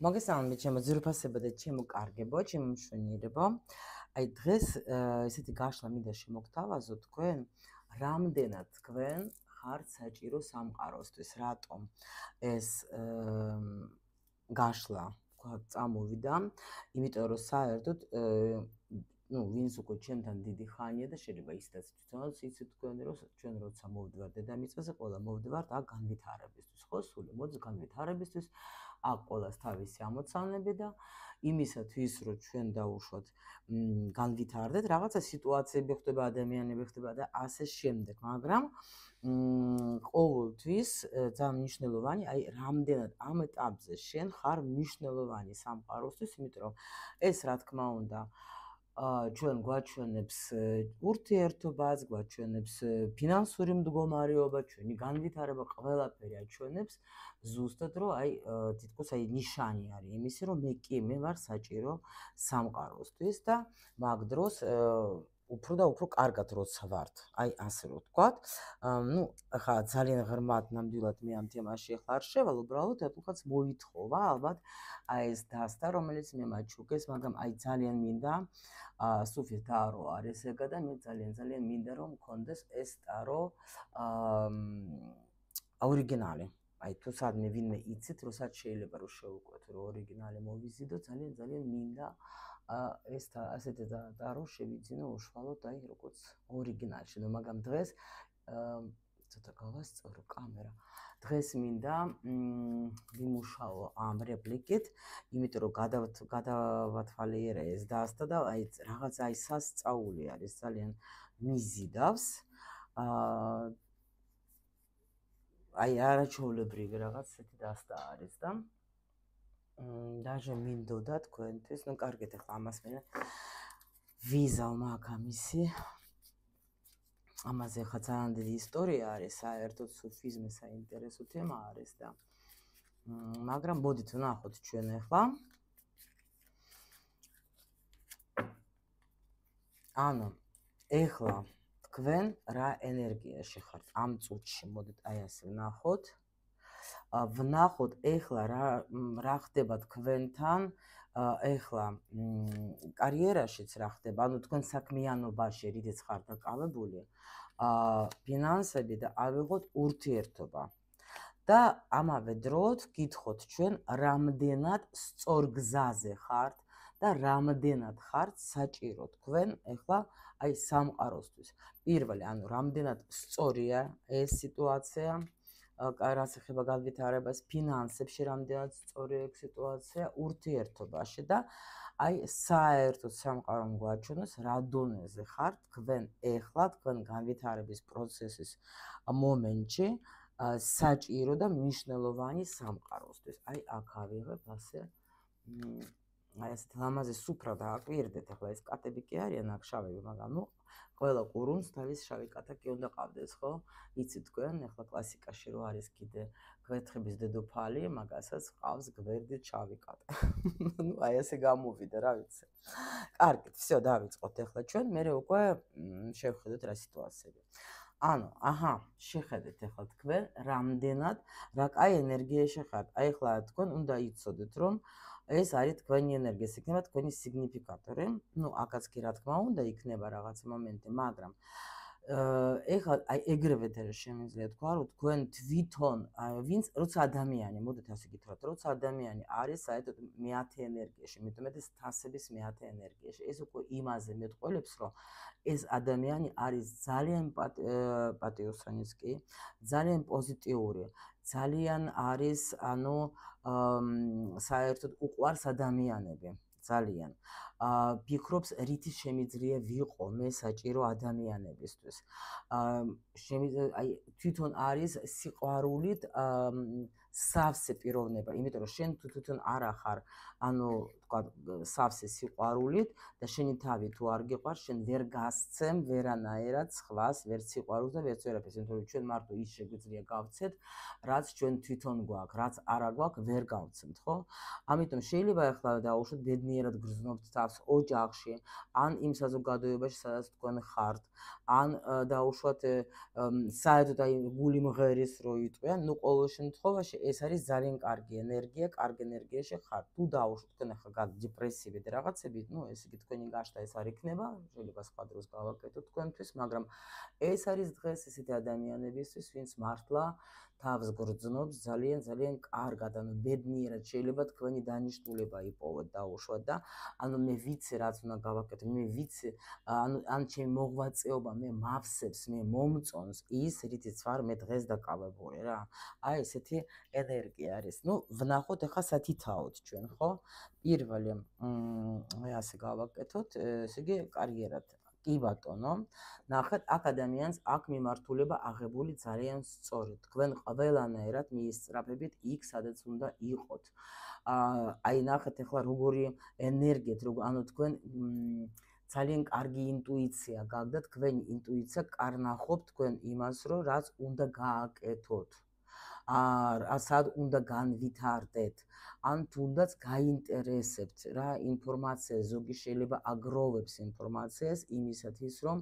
მოგესალმებით ჩემო ძვირფასებო და ჩემო კარგებო, ჩემო მშვენიერებო. აი დღეს ესეთი გაშლა მინდა შემოგთავაზო თქვენ, რამდენად თქვენ ხართ საჭირო სამყაროსთვის, რატომ ეს გაშლა თქვა წამოვიდა, იმიტომ რომ საერთოდ ვინც უკვე ჩემთან დიდი ხანია და შეიძლება ისედაც თვითონაც იცით თქვენ რომ ჩვენ როცა მოვდივართ დედამიწაზე, ყველა მოვდივართ აქ განვითარებისთვის, ხო, სული მოდის განვითარებისთვის, აქ ყველას თავისი ამოცანები და იმისათვის რომ ჩვენ დავუშვათ განვითარდეთ, რაღაცა სიტუაციები ხდება, ადამიანები ხდება და ასე შემდეგ, მაგრამ ყოველთვის ძალიან მნიშვნელოვანი, აი რამდენად ამ ეტაპზე შენ ხარ მნიშვნელოვანი სამყაროსთვის, იმიტომ რომ ეს რა თქმა უნდა ჩვენ გვაჩვენებს ურთიერთობას, გვაჩვენებს ფინანსური მდგომარეობა, ჩვენი განვითარება, ყველაფერი აჩვენებს ზუსტად რომ აი თითქოს აი ნიშანი არის იმისი რომ მე ვარ საჭირო სამყაროსთვის და მაგ დროს უფრო და უფრო კარგად როცა ვართ. აი ასე რომ ვთქვათ. ახლა ძალიან ღრმად ნამდვილად მე ამ თემაში ახლა არ შევალ, უბრალოდ ეთქაც მოითხოვა ალბათ აი ეს დასტა, რომელიც მე მაჩუქეს, მაგრამ აი ძალიან მინდა სუფის ტარო არის ეგა და მე ძალიან მინდა რომ მქონდეს ეს ტარო ორიგინალი. აი თუ სადმე ვინმე იცით, როსაც შეიძლება რომ შევუკვეთ რომ ორიგინალი მოვიზიდო, ძალიან მინდა ეს ასეთი ტარო შევიძინო უშუალოდ აი როგორც ორიგინალში. ნუ მაგრამ დღეს ცოტა გავასწორო კამერა. დღეს მინდა ვიმუშაო ამ რეპლიკით, იმიტომ რომ გადავათვალიერე ეს დასტა და აი რაღაც აი სასწაული არის, ძალიან მიზიდავს. აი არაჩვეულებრივი რაღაც ესეთი დასტა არის და даже მინდოდა თქვენთვის, ну კარგეთ, ახლა ამას მე ვიზავ მაგამისი. ამაზე ხა ძალიან დიდი ისტორია არის, საერთოდ სუფიზმი საინტერესო თემა არის და მაგრამ მოდით ვნახოთ ჩვენ ახლა. ანუ ახლა თქვენ რა ენერგიაში ხართ ამ წუთში, მოდით აი ასე ვნახოთ. ვნახოთ ახლა რა ხდება თქვენთან, ახლა კარიერაშიც რა ხდება, ანუ თქვენ საქმიანობაში რითიც ხართ დაკავებული, ფინანსები და ავიღოთ ურთიერთობა. და ამავე დროს გითხოთ ჩვენ რამდენად სწორ გზაზე ხართ და რამდენად ხართ საჭირო თქვენ ახლა აი სამყაროსთვის. პირველი, ანუ რამდენად სწორია ეს სიტუაცია, რაც ეხება განვითარებას, ფინანსებში რამდენად სწორია ეს სიტუაცია, ურთიერთობაში და აი საერთოდ სამყარომ გვაჩვენოს რა დონეზე ხართ თქვენ ახლა თქვენ განვითარების პროცესის მომენტში საჭირო და მნიშვნელოვანი სამყაროსთვის. აი აქ ავიღებ ასე აი ასეთ ლამაზი სუფრა დააკვირდეთ, ახლა ეს კატები კი არიან აქ შავები, მაგრამ ნუ ყველა ყურუნს თავის შავი კატა კი უნდა ყავდეს, ხო? იცით თქვენ, ახლა კლასიკაში რო არის კიდე გვერდების დედოფალი, მაგასაც ყავს გვერდით შავი კატა. ნუ აი ასე გამოვიდა, რა ვიცი. კარგით, всё, დავიწყოთ ახლა ჩვენ, მე უკვე შევხედოთ რა სიტუაციები. ანუ, შეხედეთ ახლა თქვენ რამდენად რა კაი ენერგიაში ხართ. აი ახლა თქვენ უნდა იცოდეთ რომ ეს არის თქვენი ენერგია, ეს იქნება თქვენი სიგნიფიკატორი. ნუ აქაც კი რა თქმა უნდა იქნება რაღაც მომენტი, მაგრამ ეხლა აი ეგრევე შემიძლია თქვა რომ თქვენ თვითონ ვინც როცა ადამიანი, მოდით ასე გითხრათ, როცა ადამიანი არის საერთოდ მეათე ენერგიაში, მეტომეტეს თასების მეათე ენერგიაში, ეს უკვე იმაზე მეტყველებს რომ ეს ადამიანი არის ძალიან პატიოსანიც კი, ძალიან პოზიტიური, ძალიან არის, ანუ საერთოდ უყვარს ადამიანები, ძალიან. ფიქრობს რითი შემიძლია ვიყო მე საჭირო ადამიანებისთვის. აი თვითონ არის სიყვარულით სავსე პიროვნება, იმიტომ რომ შენ თვითონ არ ახარ, ანუ თქვა სავსე სიყვარულით და შენი თავი თუ არ გიყვარს, შენ ვერ გასცემ ვერანაირად სხვას, ვერ სიყვარულს და ვერც ვერაფერს, იმიტომ რომ ჩვენ მარტო ის შეგვიძლია გავცეთ, რაც ჩვენ თვითონ გვაქვს, რაც არა გვაქვს, ვერ გავცემთ, ხო? ამიტომ შეიძლება ახლა დავუშვათ ბედნიერად გრძნობთ თავს ოჯახში, ან იმ საზოგადოებაში, სადაც თქვენ ხართ, ან დავუშვათ საერთოდ აი გული მღერის რო იტყვიან, ნუ ყოველ შემთხვევაში ეს არის ძალიან კარგი ენერგია, კარგ ენერგიაში ხარ. თუ დაუშვათ თქვენ ახლა გაგ დეპრესივი და რაღაცები, ესე იგი თქვენი გაშტა ეს არ იქნება, შეიძლება სხვა დროს გავაკეთოთ თქვენთვის, მაგრამ ეს არის დღეს ესეთი ადამიანებისთვის, ვინც მართლა თავს გრძნობს ძალიან კარგად, ბედნიერად შეიძლება თქვენი დანიშნულება იპოვოთ დაუშვათ და მე ვიცი რაც უნდა გავაკეთო, მე ვიცი ან ჩემი მოღვაწეობა მე მავსებს, მე მომწონს ის, რითიც ვარ მე დღეს დაკავებული რა. აი ესეთი ენერგია არის. ვნახოთ ახლა სათითაოდ ჩვენ, ხო? პირველი ასე გავაკეთოთ, ესე იგი კარიერად. კი ბატონო, ნახეთ, აქ ადამიანს აქ მიმართულება აღებული ძალიან სწორად. თქვენ ყველანაირად მიისწრაფებით იქ, სადაც უნდა იყოთ. აი ნახეთ ახლა როგორი ენერგიით, თქვენ ძალიან კარგი ინტუიცია გაქვთ და თქვენი ინტუიცია კარნახობთ თქვენ იმას, რომ რაც უნდა გააკეთოთ. სად უნდა განვითარდეთ, ან თუნდაც გაინტერესებთ რა ინფორმაცია, ზოგი შეიძლება აგროვებს ინფორმაციას იმისათვის, რომ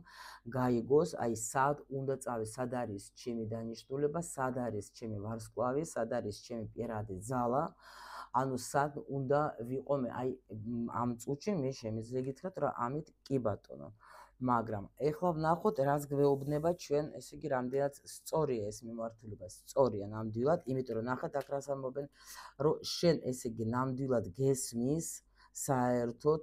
გაიგოს, აი სად უნდა წავი, სად არის ჩემი დანიშნულება, სად არის ჩემი ვარსკვლავი, სად არის ჩემი პირადი ძალა. სად უნდა ვიყო მე, აი ამ წუთში მე შემიძლია გითხრათ, რომ ამით კი ბატონო. მაგრამ ეხლა ვნახოთ, რაც გვეუბნება ჩვენ, ესე იგი, რამდენად სწორია ეს მიმართულება, სწორია ნამდვილად, იმიტომ რომ ნახეთ აქ რას ამბობენ, რომ შენ ესე იგი ნამდვილად გესმის საერთოდ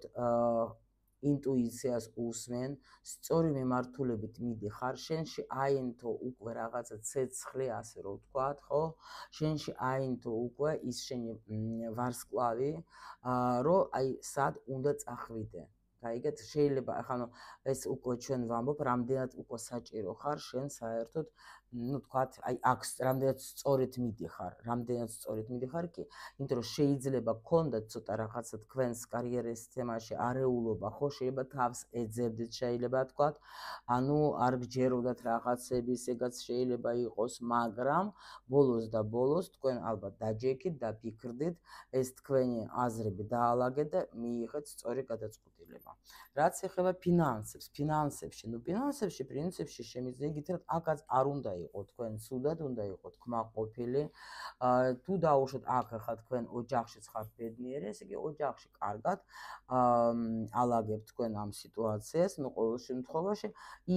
ინტუიციას უსმენ, სწორი მიმართულებით მიდიხარ, შენში აინთო უკვე რაღაცა ცეცხლი, ასე რომ ვთქვათ, ხო? შენში აინთო უკვე ის შენი ვარსკვლავი, რომ აი სად უნდა წახვიდე. გაიგეთ, შეიძლება ახლა ეს უკვე ჩვენ ვამბობ, რამდენად უკვე საჭირო ხარ შენ საერთოდ, თქვათ, აი აქ რამდენად სწორედ მიდიხარ კი, იმიტომ რომ შეიძლება გქონდეთ ცოტა რაღაცა თქვენს კარიერის თემაში არეულობა, ხო, შეიძლება თავს ეძებდეთ, შეიძლება თქვათ, არ გჯეროდათ რაღაცების, ეგაც შეიძლება იყოს, მაგრამ ბოლოს თქვენ ალბათ დაჯექით, დაფიქრდით, ეს თქვენი აზრები დაალაგეთ და მიიღეთ სწორი გადაწყვეტილება. რაც ეხება ფინანსებში პრინციპში შემიძლია გითხრათ, აქაც არ უნდა იყო თქვენ ცუდად, უნდა იყო კმაყოფილი. თუ დაუშვათ აქ ახლა თქვენ ოჯახშიც ხართ ბედნიერი, ესე იგი ოჯახში კარგად ალაგებთ თქვენ ამ სიტუაციას, ყოველ შემთხვევაში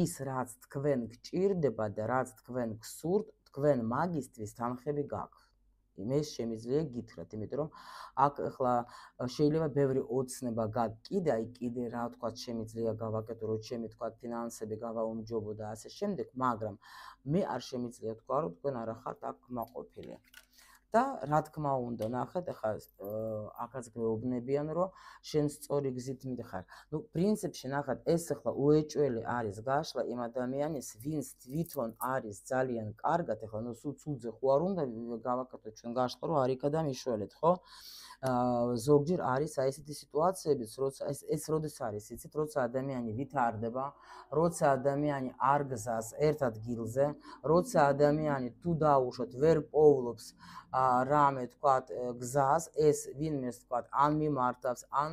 ის რაც თქვენ გჭირდება და რაც თქვენ გსურთ, თქვენ მაგისტრის თანხები გაქვთ. ეს შემიძლია გითხრათ, იმიტომ რომ აქ ახლა შეიძლება ბევრი ოცნება გაქვთ, კიდე რა თქვა შემიძლია გავაკეთო, რომ ჩემი თქვა ფინანსები გავაუმჯობო და ასე შემდეგ, მაგრამ მე არ შემიძლია თქვა, რომ თქვენ არ ხართ აქ კმაყოფილი. და რა თქმა უნდა, ნახეთ, ახლა აქაც გვეუბნებიან, რომ შენ სწორი გზით მიდიხარ. პრინციპში ნახეთ, ეს ახლა უეჭველი არის გაშლა იმ ადამიანის, ვინც თვითონ არის ძალიან კარგად, ახლა სულ ცუდზე ხო არ უნდა გავაკეთოთ ჩვენ გაშლა, რომ არ იქა და მიშველეთ, ხო? ზოგჯერ არის აი ესეთი სიტუაციებიც, როცა ეს როდის არის, იცით, როცა ადამიანი ვითარდება, როცა ადამიანი არ გზას ერთ ადგილზე, როცა ადამიანი თუ დაუშვათ ვერ პოულობს რამე თქვათ გზას, ეს ვინმეს თქვათ ან მიმართავს, ან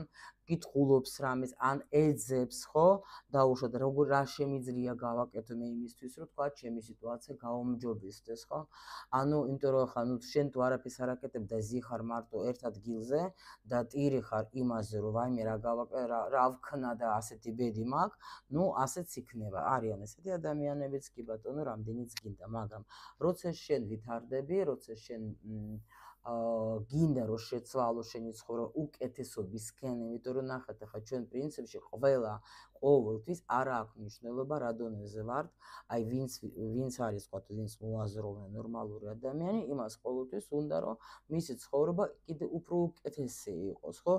კითხულობს რამეს, ან ეძებს, ხო? დაუშვათ რა შემიძლია გავაკეთო მე იმისთვის, რომ თქვათ ჩემი სიტუაცია გაუმჯობესდეს, ხო? იმიტომ რომ ახლა შენ თუ არაფერს არ აკეთებ და ზიხარ მარტო ერთ ადგილზე და ტირი ხარ იმაზე, რომ ვაიმე რა ვქნა და ასეთი ბედი მაქვს, ასეც იქნება. არიან ესეთი ადამიანებიც კი ბატონო, რამდენიც გინდა, მაგრამ როცა შენ ვითარდები, როცა შენ გინდა რომ შეცვალო შენი ცხოვრება უკეთესობისკენ, იმიტომ რომ ნახეთ ახლა ჩვენ პრინციპში ყოველთვის არ აქვს მნიშვნელობა რა დონეზე ვართ, აი ვინც არის თქვა, ვინც მოაზროვნე ნორმალური ადამიანი, იმას ყოველთვის უნდა რომ მისი ცხოვრება კიდე უფრო უკეთესი იყოს, ხო?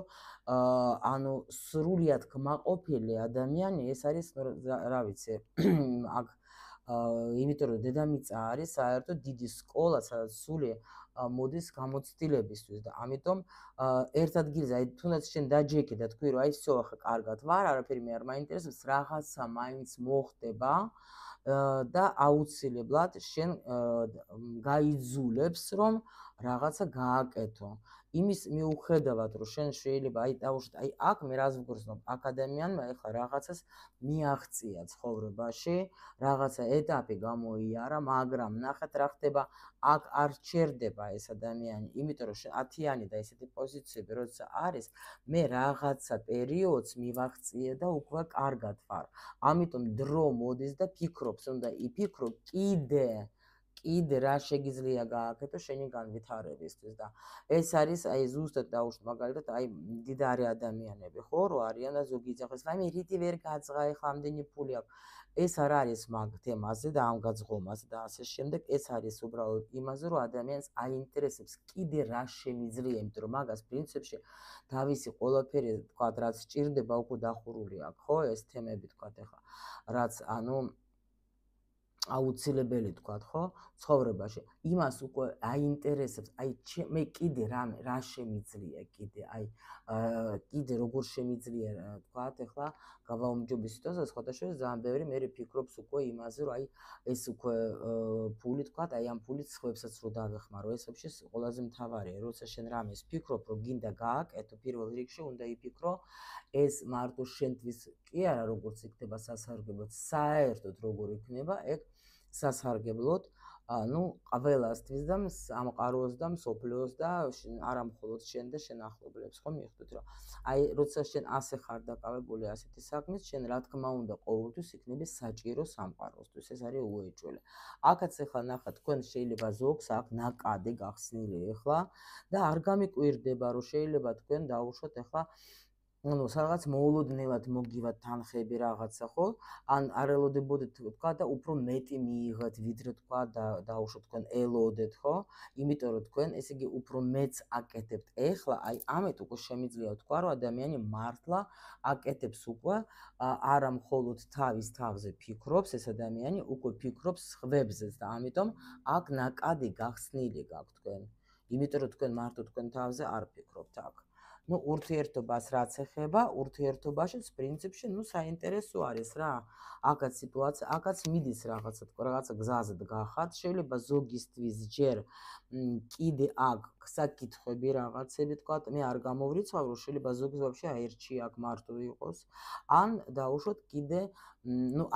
სრულიად კმაყოფილი ადამიანი ეს არის, რა ვიცი, აქ იმიტომ რომ დედამიწა არის საერთოდ დიდი სკოლა, სადაც სული მოდის გამოცდილებისთვის და ამიტომ ერთ ადგილზე აი თუნდაც შენ დაჯექი და თქვი რომ აი всё ახლა კარგად ვარ, არაფერი მე არ მაინტერესებს, რაღაცა მაინც მოხდება და აუცილებლად შენ გაიძულებს რომ რაღაცა გააკეთო. იმის მიუხედავად, რომ შენ შეიძლება დაუშვათ, აქ მე რას ვგრძნობ, აკადემიანმა ეხლა რაღაცას მიაღწია ცხოვრებაში, რაღაცა ეტაპი გამოიარა, მაგრამ ნახეთ რა ხდება, აქ არ ჩერდება ეს ადამიანი, იმიტომ რომ 10-იანი და ესეთი პოზიციები როცა არის, მე რაღაცა პერიოდს მივაღწიე და უკვე კარგად ვარ. ამიტომ დრო მოდის და ფიქრობს, უნდა იფიქრო კიდე რა შეგიძლია გააკეთო შენი განვითარებისთვის და ეს არის ზუსტად დაუშვათ მაგალითად მდიდარი ადამიანები ხო რო არიან და ზოგი იძახეს მე რითი ვერ გაძღა ეხლა ამდენი ფული აქვს ეს არ არის მაგ თემაზე და ამ გაძღომაზე და ასე შემდეგ ეს არის უბრალოდ იმაზე რომ ადამიანს აინტერესებს კიდე რა შემიძლია იმიტომ რომ მაგას პრინციპში თავისი ყველაფერი თქვა რაც სჭირდება უკვე დახურული აქვს ხო ეს თემები თქვა ეხლა რაც აუცილებელი თქვათ ხო ცხოვრებაში იმას უკვე აინტერესებს მე კიდე რა შემიძლია კიდე როგორ შემიძლია თქვათ ეხლა გავაუმჯობესო სიტუაცია სხვათა შორის ძალიან ბევრი მე ფიქრობს უკვე იმაზე რომ ეს უკვე ფული თქვათ ამ ფულით სხვებსაც რო დავეხმარო ეს вообще ყველაზე მთავარია როცა შენ რამეს ფიქრობ რომ გინდა გააკეთო პირველ რიგში უნდა იფიქრო ეს მარტო შენთვის კი არა როგორც იქნება სასარგებლოდ საერთოდ როგორ იქნება ეგ სასარგებლოდ ყველასთვის და სამყაროს და მსოფლიოს და არა მხოლოდ შენ და შენ ახლობლებს ხო მიხვდით რომ როცა შენ ასე ხარ დაკავებული ასეთი საქმით შენ რა თქმა უნდა ყოველთვის იქნები საჭირო სამყაროსთვის ეს არის უეჭველი აქაც ახლა ნახეთ თქვენ შეიძლება ზოგს აქ ნაკადი გახსნილი ახლა და არ გამიკვირდება რომ შეიძლება თქვენ დაუშვათ ახლა სადღაც მოულოდნელად მოგივათ თანხები რაღაცა ხო ან არ ელოდებოდეთ თქვა და უფრო მეტი მიიღეთ ვიდრე თქვა და დაუშვათ თქვენ ელოდეთ ხო იმიტომ რომ თქვენ ესე იგი უფრო მეც აკეთებთ ეხლა ამით უკვე შემიძლია თქვა რომ ადამიანი მართლა აკეთებს უკვე არა მხოლოდ თავის თავზე ფიქრობს ეს ადამიანი უკვე ფიქრობს სხვებზეც და ამიტომ აქ ნაკადი გახსნილი გაქვთ თქვენ იმიტომ რომ თქვენ მარტო თქვენ თავზე არ ფიქრობთ აქ ურთიერთობას რაც ეხება, ურთიერთობაშიც პრინციპში საინტერესო არის რა. აქაც სიტუაცია, აქაც მიდის რაღაცა გზაზე დგახათ, შეიძლება ზოგისთვის ჯერ კიდე აქ საკითხები რაღაცები თქვა, მე არ გამოვრიცავ, რომ შეიძლება ზოგს вообще აერჩი აქ მარტო იყოს. ან დაუშვათ კიდე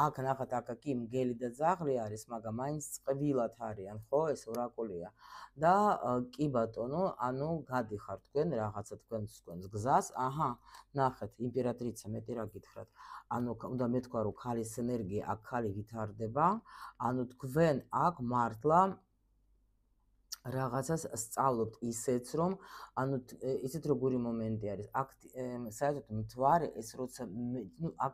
აქ ნახეთ, აქ კი მგელი და ძაღლი არის, მაგრამ მაინც წყვილად არიან, ხო, ეს ორაკულია. და კი ბატონო, ანუ გადიხარ თქვენ რაღაცა თქვენს გზას, აჰა, ნახეთ, იმპერატრიცა მეტი რა გითხრათ. ანუ უნდა მეთქვა რომ ქალის ენერგია აქ ქალი ვითარდება, ანუ თქვენ აქ მართლა რაღაცას სწავლობთ ისეც რომ ანუ ისეთ როგორი მომენტი არის. აქ საერთოდ მთვარე ეს როცა აქ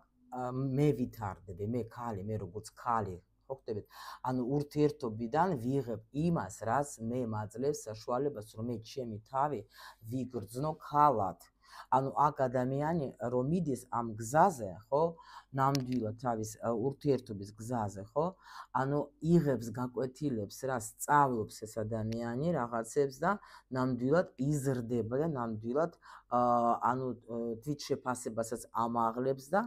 მე ვითარდები, მე ქალი, მე როგორც ქალი ხო ხდებით? ანუ ურთიერთობიდან ვიღებ იმას, რაც მე მაძლევს საშუალებას, რომ მე ჩემი თავი ვიგრძნო ქალად. ანუ აქ ადამიანი რომ მიდის ამ გზაზე, ხო? ნამდვილად თავის ურთიერთობის გზაზე, ხო? ანუ იღებს გაკვეთილებს, რა სწავლობს ეს ადამიანი რაღაცებს და ნამდვილად იზრდება და ნამდვილად ანუ თვითშეფასებასაც ამაღლებს და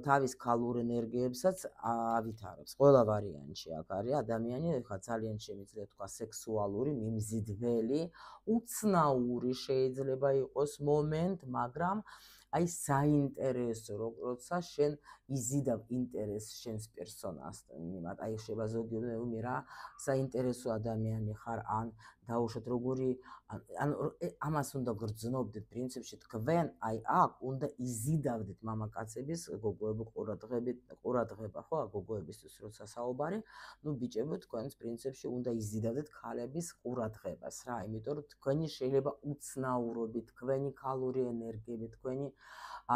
თავის ქალურ ენერგიებსაც ავითარებს. ყველა ვარიანტში აქ არის ადამიანი, ხა ძალიან შემიძლია თქვა სექსუალური, მიმზიდველი, უცნაური შეიძლება იყოს მომენტ, მაგრამ საინტერესო, როცა შენ იზიდავ ინტერესს შენს პერსონასთან, შეიძლება ზოგიერთი რა საინტერესო ადამიანი ხარ, ან დაუშვათ როგორი ანუ ამას უნდა გრძნობდეთ პრინციპში თქვენ აქ უნდა იზიდავდეთ მამაკაცების გოგოების ყურადღება ხო გოგოებისთვის როცა საუბარი ბიჭებო თქვენს პრინციპში უნდა იზიდავდეთ ქალების ყურადღებას რა იმიტომ რომ თქვენი შეიძლება უცნაურობით თქვენი ქალური ენერგიები თქვენი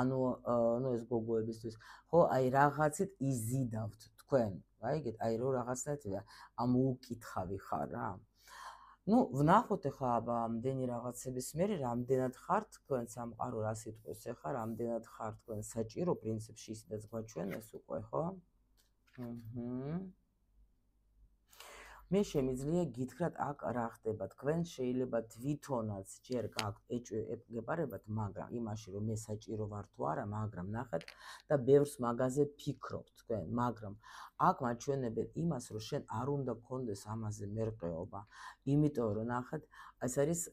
ანუ ეს გოგოებისთვის ხო რაღაცით იზიდავთ თქვენ აიგეთ რომ რაღაცნაირად ამოუკითხავი ხარ რა ვნახოთ ახლა ამდენი რაღაცების მერე რამდენად ხარ თქვენ სამყარო რა სიტყვის ახლა რამდენად ხარ თქვენ საჭირო პრინციპში ისედაც გვაჩვენეს უკვე ხო მე შემიძლია გითხრათ აქ რა ხდება თქვენ შეიძლება თვითონაც ჯერ გაქვთ ეჭვი გეპარებათ მაგრამ იმაში რომ მე საჭირო ვარ თუ არა მაგრამ ნახეთ და ბევრს მაგაზე ფიქრობთ თქვენ მაგრამ აქ მაჩვენებენ იმას რომ შენ არ უნდა გქონდეს ამაზე მერყეობა იმიტომ რომ ნახეთ ეს არის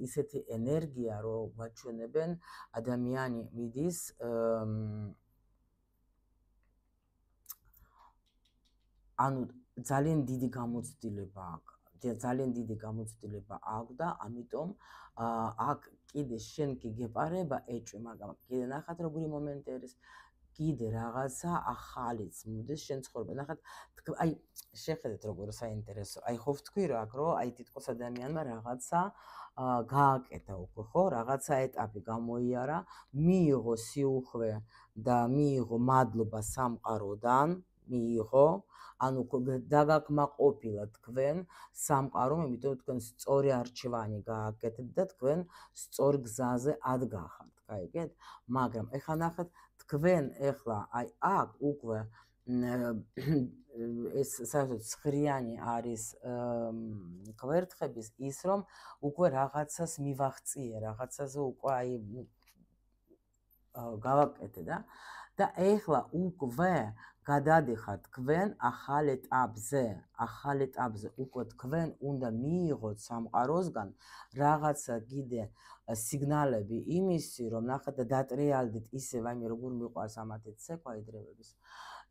ისეთი ენერგია რომ მაჩვენებენ ადამიანი მიდის ანუ ძალიან დიდი გამოცდილება აქვს ძალიან დიდი გამოცდილება აქვს და ამიტომ აქ კიდე შენ კი გეპარება ეჭვი მაგრამ კიდე ნახეთ როგორი მომენტი არის კიდე რაღაცა ახალიც მოდის შენ ცხოვრება ნახეთ აი შეხედეთ როგორ საინტერესო აი ხო ვთქვი რა აქ რომ აი თითქოს ადამიანმა რაღაცა გააკეთა უკვე ხო რაღაცა ეტაპი გამოიარა მიიღო სიუხვე და მიიღო მადლობა სამყაროდან მიიღო ანუ დაგაკმაყოფილა თქვენ სამყარომ, იმიტომ თქვენ სწორი არჩევანი გააკეთეთ და თქვენ სწორ გზაზე ადგახართ, გაიგეთ? მაგრამ ეხლა ნახეთ, თქვენ ეხლა აი აქ უკვე ეს საერთოდ ცხრიანი არის გვერდხების ის რომ უკვე რაღაცას მივახციე, რაღაცაზე უკვე აი გავაკეთე და ეხლა უკვე გადადიხართ თქვენ ახალ ეტაპზე უკვე თქვენ უნდა მიიღოთ სამყაროსგან რაღაცა კიდე სიგნალები იმისი რომ ნახეთ და დატრიალდით ისევ აი მე როგორ მიყვარს ამათი ცეკვა იდრევების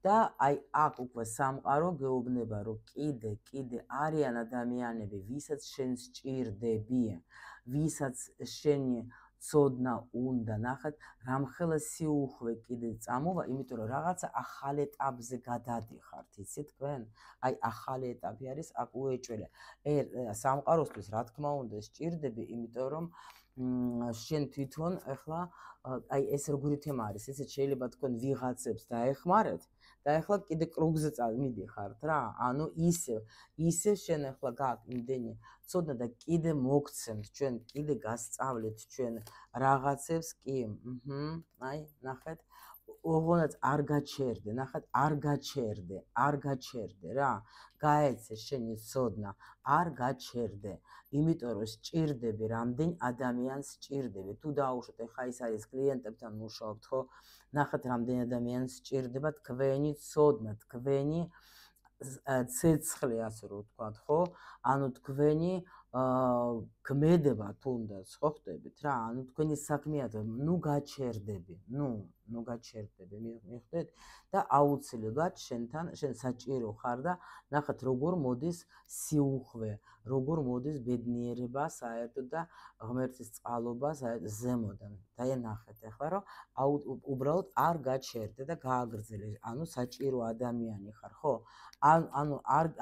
და აი აქ უკვე სამყარო გეუბნება რომ კიდე არიან ადამიანები ვისაც შენ სჭირდები ვისაც შენი ცოდნა უნდა ნახეთ რამხელა სიუხვე კიდე წამოვა იმიტომ რომ რაღაცა ახალ ეტაპზე გადადიხართ იცით თქვენ აი ახალი ეტაპი არის აქ უეჭველე სამყაროსთვის რა თქმა უნდა სჭირდები იმიტომ რომ შენ თვითონ ახლა აი ეს როგორი თემა არის ისეთ შეიძლება თქვენ ვიღაცებს დაეხმარეთ და ახლა კიდე კრუგზე წამიდიხართ რა ანუ ისე შენ ახლა გააქვს იმდენი ცოდნა და კიდე მოგცემთ ჩვენ კიდე გასწავლეთ ჩვენ რაღაცებს კი აი ნახეთ ოღონდ არ გაჩერდე ნახეთ არ გაჩერდე რა გაეცე შენი ცოდნა არ გაჩერდე იმიტომ რომ სჭირდები რამდენ ადამიანს სჭირდები თუ დაუშვათ ეხა ის არის კლიენტებთან მუშაობთ ხო ნახეთ რამდენ ადამიანს სჭირდება თქვენი ცოდნა თქვენი ცეცხლი ასე რომ ვთქვათ ხო ანუ თქვენი გმედება თუნდაც ხო ხდებით რა ანუ თქვენი საქმიანობა ნუ გაჩერდები მიხვდეთ და აუცილებლად შენ საჭირო ხარ და ნახეთ როგორ მოდის სიუხვე როგორ მოდის ბედნიერება საერთოდ და ღმერთის წყალობა ზემოდან და ნახეთ ახლა რომ უბრალოდ არ გაჩერდე და გააგრძელე ანუ საჭირო ადამიანი ხარ ხო ანუ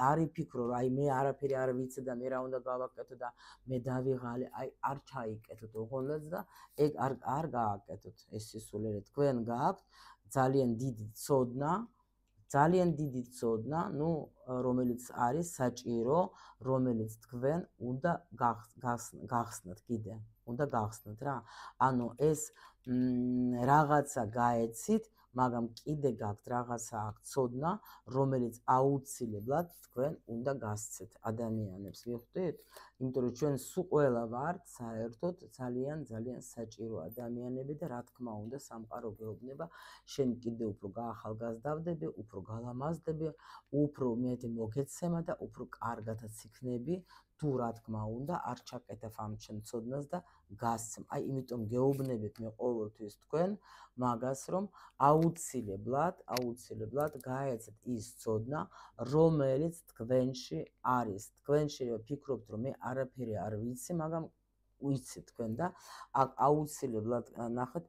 არ იფიქრო რომ აი მე არაფერი არ ვიცი და მე რა უნდა გავაკეთო და მე დავიღალე აი არ ჩაიკეთოთ ოღონდ და ეგ არ გააკეთოთ ეს სისულელე თქვენ გააქვთ ძალიან დიდი ცოდნა ნუ რომელიც არის საჭირო რომელიც თქვენ უნდა გახსნათ კიდე უნდა გახსნათ რა ანუ ეს რაღაცა გაეცით მაგრამ კიდე გაქვთ რაღაცა აქ ცოდნა რომელიც აუცილებლად თქვენ უნდა გასცეთ ადამიანებს მიხვდით იმიტომ რომ ჩვენ სულ ყველა ვართ საერთოდ ძალიან საჭირო ადამიანები და რა თქმა უნდა სამყარო გეუბნება შენ კიდე უფრო გაახალგაზრდავდები უფრო გალამაზდები უფრო მეტი მოგეცემა და უფრო კარგადაც იქნები თუ რა თქმა უნდა არ ჩაკეთებ ამ ჩემ ცოდნას და გასცემ აი იმიტომ გეუბნებით მე ყოველთვის თქვენ მაგას რომ აუცილებლად გაეცეთ ის ცოდნა რომელიც თქვენში არის თქვენში ფიქრობთ რომ მე არაფერი არ ვიცი მაგრამ ვიცით თქვენ და აუცილებლად ნახეთ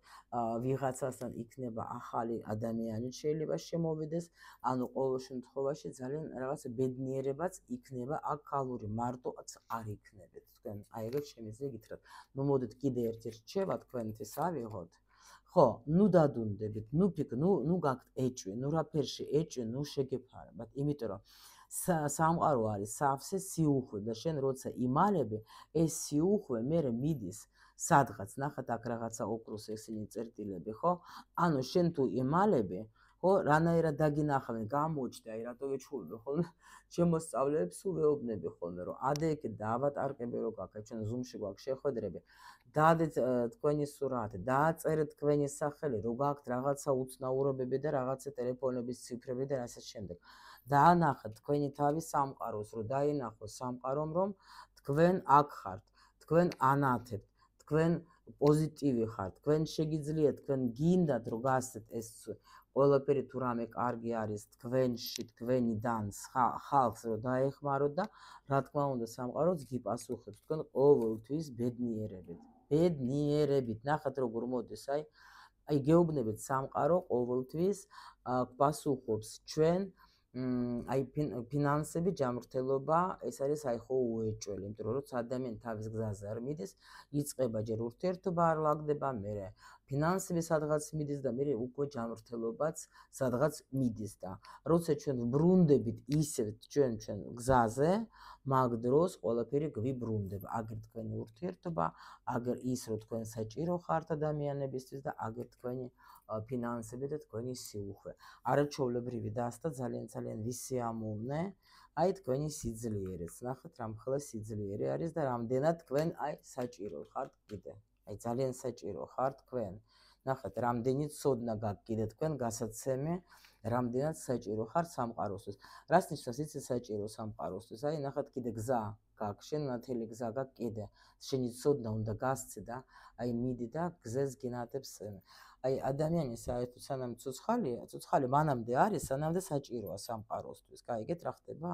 ვიღაცასთან იქნება ახალი ადამიანი შეიძლება შემოვიდეს ანუ ყოველ შემთხვევაში ძალიან რაღაც ბედნიერებაც იქნება აქ გალური მარტოაც არ იქნებით თქვენ აი ეგრე შემიძლია გითხრათ ნუ მოდით კიდე ერთი რჩევა თქვენთვის ავიღოთ ხო ნუ დადუნდებით ნუ გაქვთ ეჭვი ნუ რაფერში ეჭვი ნუ შეგეფარებათ იმიტომ რომ სამყარო არის სავსე სიუხვე და შენ როცა იმალები ეს სიუხვე მერე მიდის სადღაც ნახეთ აქ რაღაცა ოქროს ესენი წერტილები ხო ანუ შენ თუ იმალები ხო, რანაირად დაგინახავენ, გამოჩნდა, აი რატო ვეჩხუბები ხოლმე შემოსწავლეებს, სულ ვეუბნები ხოლმე, რომ ადე იქ დაავატარკები რო გაქვს, ჩვენ Zoom-ში გვაქვს შეხვედრები, დაადეთ თქვენი სურათი, დააწერეთ თქვენი სახელი, რო გაქვთ რაღაცა უცნაურობები და რაღაცა ტელეფონების ციფრები და ასე შემდეგ. დაანახეთ თქვენი თავის სამყაროს, რომ დაინახოს სამყარომ, რომ თქვენ აქ ხართ, თქვენ ანათებთ, თქვენ პოზიტივი ხართ, თქვენ შეგიძლიათ, თქვენ გინდათ, რომ გასცეთ ეს ყველაფერი თუ რამე კარგი არის თქვენში, თქვენიდან ხალხს რომ დაეხმაროთ და რა თქმა უნდა სამყაროც გიპასუხებს თქვენ ყოველთვის ბედნიერებით. ნახეთ როგორ მოდის, აი გეუბნებით სამყარო ყოველთვის გპასუხობს ჩვენ აი ფინანსები, ჯანმრთელობა, ეს არის აი ხო უეჭველი, იმიტომ რომ როცა ადამიანი თავის გზაზე არ მიდის, იწყება ჯერ ურთიერთობა არ ლაგდება, მერე ფინანსები სადღაც მიდის და მერე უკვე ჯანმრთელობაც სადღაც მიდის და როცა ჩვენ ვბრუნდებით ისევ ჩვენ გზაზე, მაგ დროს ყველაფერი გვიბრუნდება. აგერ თქვენი ურთიერთობა, აგერ ის რომ თქვენ საჭირო ხართ ადამიანებისთვის და აგერ თქვენი ფინანსები და თქვენი სიუხვე. არაჩვეულებრივი დასტა ძალიან ვისიამოვნე, აი თქვენი სიძლიერეც. ნახეთ რამ ხელა სიძლიერე არის და რამდენად თქვენ აი საჭირო ხართ კიდე. აი ძალიან საჭირო ხართ თქვენ. ნახეთ რამდენი ცოდნა გაქვთ კიდე თქვენ გასაცემი, რამდენად საჭირო ხართ სამყაროსთვის. რას ნიშნავს იცი საჭირო სამყაროსთვის? აი ნახეთ კიდე გზა გაქვს, შენ ნათელი გზა გაქვს კიდე. შენი ცოდნა უნდა გასცე და აი მიდი და გზეს გინათებს. აი ადამიანი საერთოდ სანამ ცოცხალი მანამდე არის, სანამდე საჭიროა სამყაროსთვის. გაიგეთ რა ხდება?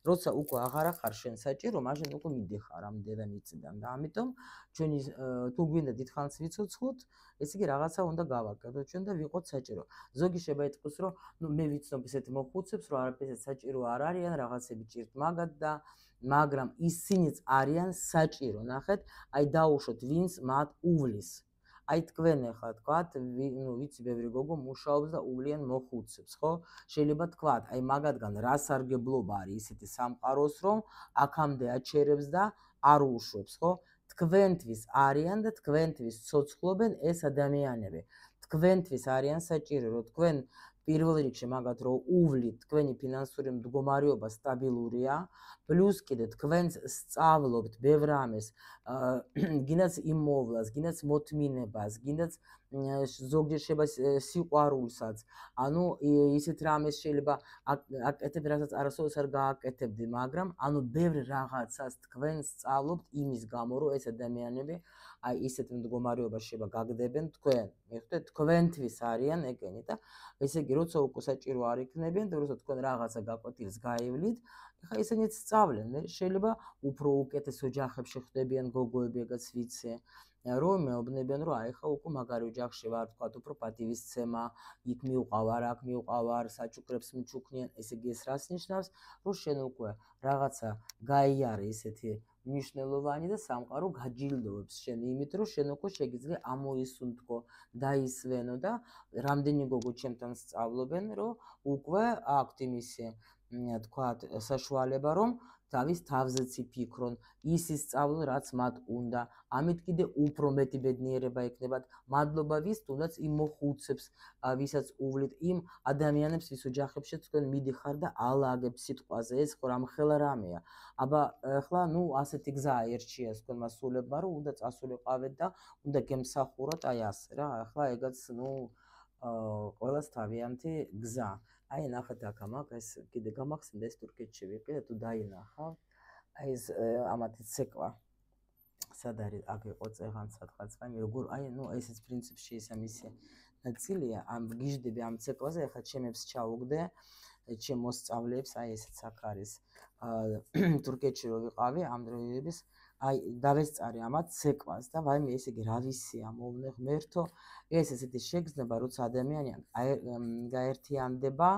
როცა უკვე აღარ ახარ შენ საჭირო, მაშინ უკვე მიდიხარ ამ დედამიწიდან და ამიტომ ჩვენი თუ გვინდა დიდხანს ვიცოცხლოთ, ესე იგი რაღაცა უნდა გავაკეთოთ ჩვენ და ვიყოთ საჭირო. ზოგი შეიძლება იტყოს, რომ მე ვიცნობ ესეთ მოხუცებს, რომ არაფერი საჭირო არ არიან, რაღაცები ჭირთ მაგათ და მაგრამ ისინიც არიან საჭირო. ნახეთ, აი დაუშვოთ ვინც მათ უვლის. აი თქვენ ახლა თქვათ, ვიცი ბევრი გოგო მუშაობს და უვლიან მოხუცებს, ხო? შეიძლება თქვათ, აი მაგათგან რა სარგებლობა არის ისეთი სამყაროს, რომ აქამდე აჩერებს და არ უშვებს, ხო? თქვენთვის არიან და თქვენთვის ცოცხლობენ ეს ადამიანები. თქვენთვის არიან საჭირო, რომ თქვენ პირველ რიგში მაგათ რომ უვლით, თქვენი ფინანსური მდგომარეობა სტაბილურია, პლუს კიდე თქვენს სწავლობთ ბევრ რამეს, გინდათ იმოვლას, გინდათ მოთმინებას, გინდათ ზოგჯერ შეიძლება სიყვარულსაც, ანუ ისეთ რამეს შეიძლება აკეთებ, რასაც არასოდეს არ გააკეთებდი, მაგრამ ანუ ბევრ რაღაცას თქვენ სწავლობთ იმის გამო, რომ ეს ადამიანები აი ისეთ მდგომარეობაში შეიძლება გაგდებენ თქვენ. მიხვდეთ, თქვენთვის არიან ეგენი და ესე იგი როცა უკვე საჭირო არ იქნებიან და როცა თქვენ რაღაცა გაკვეთილს გაივლით, ეხლა ისინიც სწავლენ. მე შეიძლება უფრო უკეთეს ოჯახებში ხდებიან გოგოები, ეგაც ვიცი. რომ მეუბნებიან, რომ აი ხა უკვე მაგარი ოჯახში ვარ, თქვათ უფრო პატივისცემა, იქ მივყავარ, აქ მივყავარ, საჩუქრებს მიჩუქნიან, ესე იგი ეს რას ნიშნავს, რომ შენ უკვე რაღაცა გაიარე ისეთი მნიშვნელოვანი და სამყარო გაჯილდოვებს შენ იმით, რომ შენ უკვე შეგიძლია ამოისუნთქო, დაისვენო და რამდენი გოგო ჩემთან სწავლობენ, რომ უკვე აქვთ იმისი თქვათ საშუალება, რომ თავის თავზეც იფიქრონ, ის ისწავლონ, რაც მათ უნდა. ამით კიდე უფრო მეტი ბედნიერება იქნებათ. მადლობა ვის, თუნდაც იმ მოხუცებს, ვისაც უვლით, იმ ადამიანებს, ვის ოჯახებში თქვენ მიდიხარ და ალაგებ სიტყვაზე, ეს ხო რამხელა რამეა. აბა ახლა ნუ ასეთი გზა ერჩიეს თქვენმა სულებმა, რომ უნდა წასულიყავეთ და უნდა გემსახუროთ აი ასე რა. ახლა ეგაც ნუ ყველას თავიანთი გზა. აი ნახეთ აქ ამაკ ეს კიდე გამახსენდა ეს თურქეთში ვიყიდე თუ დაინახავ აი ეს ამათი ცეკვა სად არის აქ იყო წეღან სადღაც აი როგორ აი ნუ ესეც პრინციპში ისა მისი ნაწილია ამ გიჟდები ამ ცეკვაზე ახლა ჩემებს ჩაუგდე ჩემ მოსწავლეებს აი ესეც აქ არის თურქეთში რო ვიყავი ამ დროების აი დავესწარი ამათ ცეკვას და ვაიმე ესე იგი რა ვისია მოვნე ღმერთო ეს ესეთი შეგრძნება როცა ადამიანი გაერთიანდება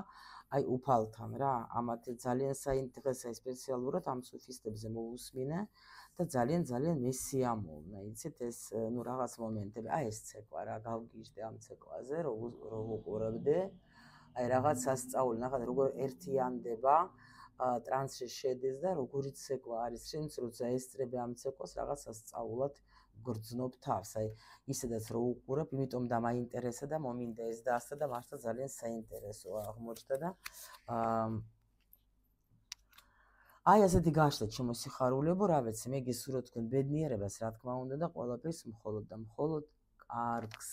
აი უფალთან რა ამათ ძალიან საინტერესოა სპეციალურად ამ სუფისტებზე მოусმინე და ძალიან მესიამოვნე იცით ეს ნუ რაღაც მომენტები აი ეს ცეკვა რა გავგიჟდე ამ ცეკვაზე რო უყურებდე აი რაღაც სასწაული ნახეთ როგორ ერთიანდება ტრანსში შედის და როგორიც ცეკვა არის შენც როცა ესწრები ამ ცეკვას რაღაც სასწაულად გრძნობ თავს, აი ისედაც რო უყურებ, იმიტომ დამაინტერესა და მომინდა ეს დაასწრა და მართლა ძალიან საინტერესოა აღმოჩნდა და აი ასეთი გაშლით შემოსიხარულებო, რა ვიცი, მე გისურვებთ თქვენ ბედნიერებას, რა თქმა უნდა და ყველაფერს მხოლოდ და მხოლოდ კარგს.